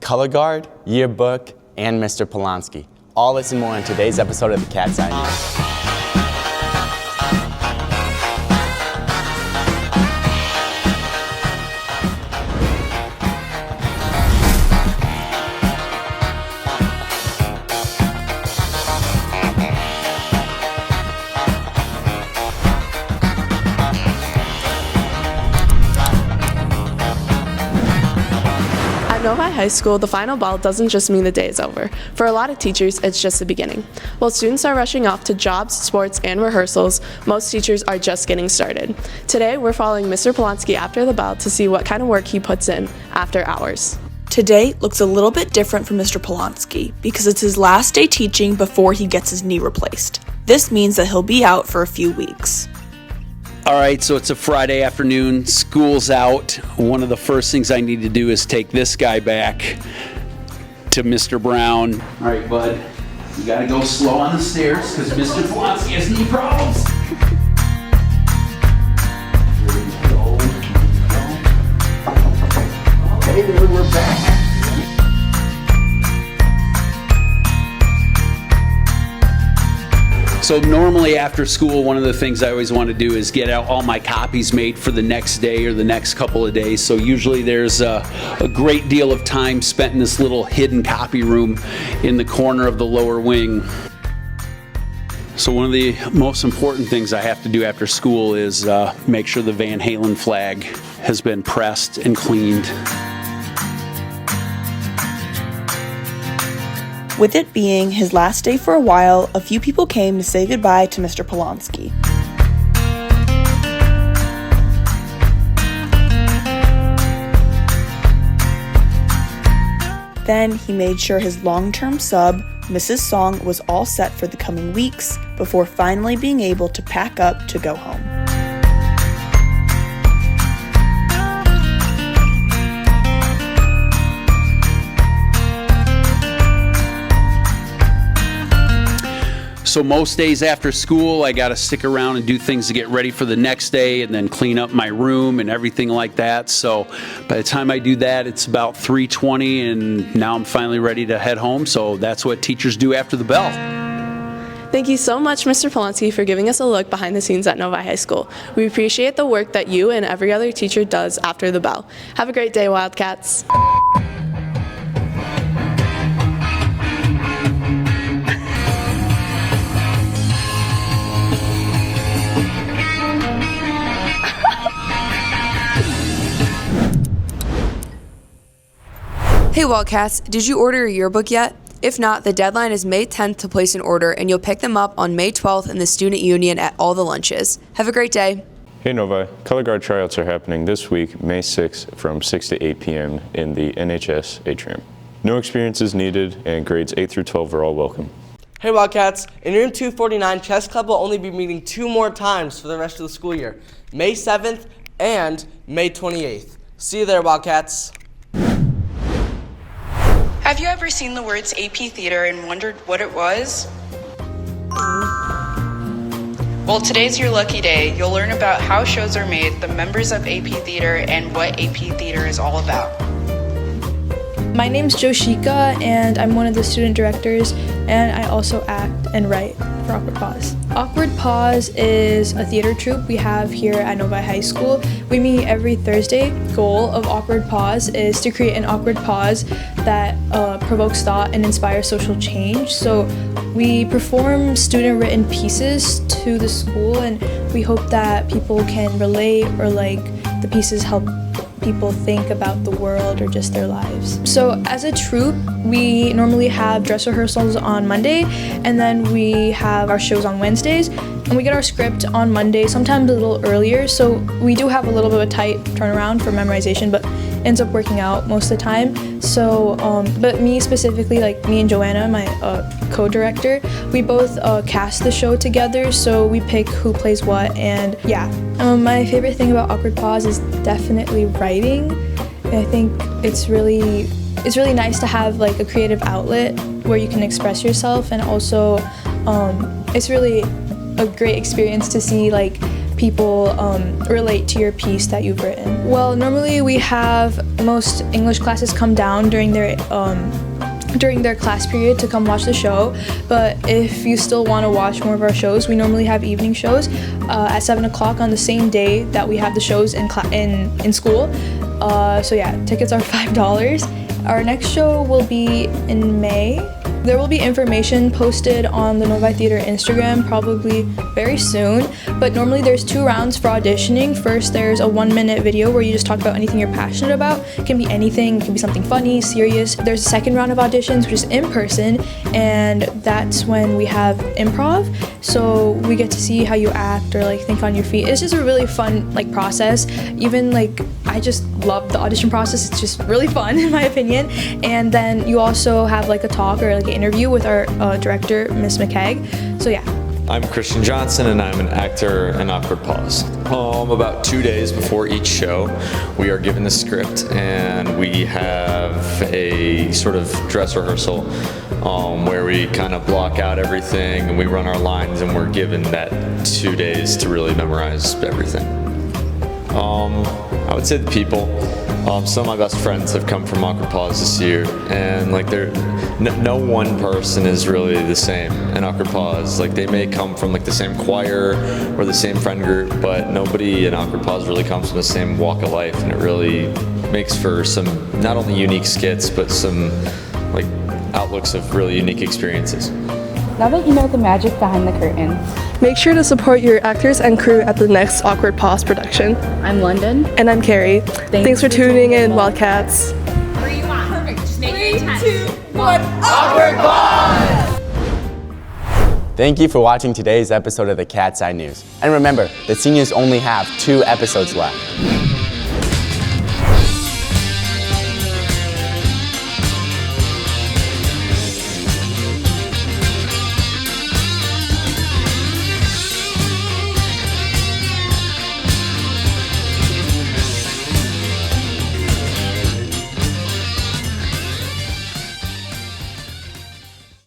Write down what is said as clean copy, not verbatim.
color guard, yearbook, and Mr. Polonsky. All this and more in today's episode of the Cat's Eye News. At Novi High School, the final bell doesn't just mean the day is over. For a lot of teachers, it's just the beginning. While students are rushing off to jobs, sports, and rehearsals, most teachers are just getting started. Today, we're following Mr. Polonsky after the bell to see what kind of work he puts in after hours. Today looks a little bit different for Mr. Polonsky because it's his last day teaching before he gets his knee replaced. This means that he'll be out for a few weeks. All right, so it's a Friday afternoon, school's out. One of the first things I need to do is take this guy back to Mr. Brown. All right, bud, you gotta go slow on the stairs because Mr. Polonsky has knee problems. Here we go. Okay, we're back. So normally after school, one of the things I always want to do is get out all my copies made for the next day or the next couple of days. So usually there's a great deal of time spent in this little hidden copy room in the corner of the lower wing. So one of the most important things I have to do after school is make sure the Van Halen flag has been pressed and cleaned. With it being his last day for a while, a few people came to say goodbye to Mr. Polonsky. Then he made sure his long-term sub, Mrs. Song, was all set for the coming weeks before finally being able to pack up to go home. So most days after school, I got to stick around and do things to get ready for the next day and then clean up my room and everything like that. So by the time I do that, it's about 3:20 and now I'm finally ready to head home. So that's what teachers do after the bell. Thank you so much, Mr. Polonsky, for giving us a look behind the scenes at Novi High School. We appreciate the work that you and every other teacher does after the bell. Have a great day, Wildcats. Hey Wildcats, did you order your yearbook yet? If not, the deadline is May 10th to place an order and you'll pick them up on May 12th in the Student Union at all the lunches. Have a great day. Hey Novi, color guard tryouts are happening this week, May 6th from 6 to 8 p.m. in the NHS atrium. No experience is needed and grades 8 through 12 are all welcome. Hey Wildcats, in room 249, Chess Club will only be meeting 2 more times for the rest of the school year, May 7th and May 28th. See you there, Wildcats. Have you ever seen the words AP Theater and wondered what it was? Well, today's your lucky day. You'll learn about how shows are made, the members of AP Theater, and what AP Theater is all about. My name's Joshika, and I'm one of the student directors, and I also act and write for Awkward Pause. Awkward Pause is a theater troupe we have here at Novi High School. We meet every Thursday. The goal of Awkward Pause is to create an awkward pause that provokes thought and inspires social change. So we perform student-written pieces to the school, and we hope that people can relate or the pieces help people think about the world or just their lives. So as a troupe, we normally have dress rehearsals on Monday, and then we have our shows on Wednesdays, and we get our script on Monday, sometimes a little earlier, so we do have a little bit of a tight turnaround for memorization, but ends up working out most of the time. So, but me specifically, me and Joanna, my co-director, we both cast the show together, so we pick who plays what, and yeah. My favorite thing about Awkward Pause is definitely writing. I think it's really nice to have a creative outlet where you can express yourself, and also it's really a great experience to see people relate to your piece that you've written? Well, normally we have most English classes come down during their class period to come watch the show, but if you still want to watch more of our shows, we normally have evening shows at 7 o'clock on the same day that we have the shows in school. So yeah, tickets are $5. Our next show will be in May. There will be information posted on the Novi Theater Instagram probably very soon, but normally there's 2 rounds for auditioning. First, there's a 1-minute video where you just talk about anything you're passionate about. It can be anything, it can be something funny, serious. There's a second round of auditions, which is in person, and that's when we have improv. So we get to see how you act or like think on your feet. It's just a really fun like process. Even like I just love the audition process. It's just really fun in my opinion. And then you also have like a talk or like an interview with our director, Miss McKegg. So yeah. I'm Christian Johnson and I'm an actor in Awkward Pause. About 2 days before each show, we are given the script and we have a sort of dress rehearsal where we kind of block out everything and we run our lines, and we're given that 2 days to really memorize everything. I would say the people. Some of my best friends have come from Awkward Pause this year, and like no one person is really the same in Awkward Pause. Like they may come from like the same choir or the same friend group, but nobody in Awkward Pause really comes from the same walk of life, and it really makes for some not only unique skits, but some like outlooks of really unique experiences. Now that you know the magic behind the curtain, Make sure to support your actors and crew at the next Awkward Pause production. I'm London. And I'm Carrie. Thanks for tuning in, Wildcats. Where you want? Perfect. Just make it intense. 3, 2, 1. Awkward Pause! Thank you for watching today's episode of the Cat's Eye News. And remember, the seniors only have 2 episodes left.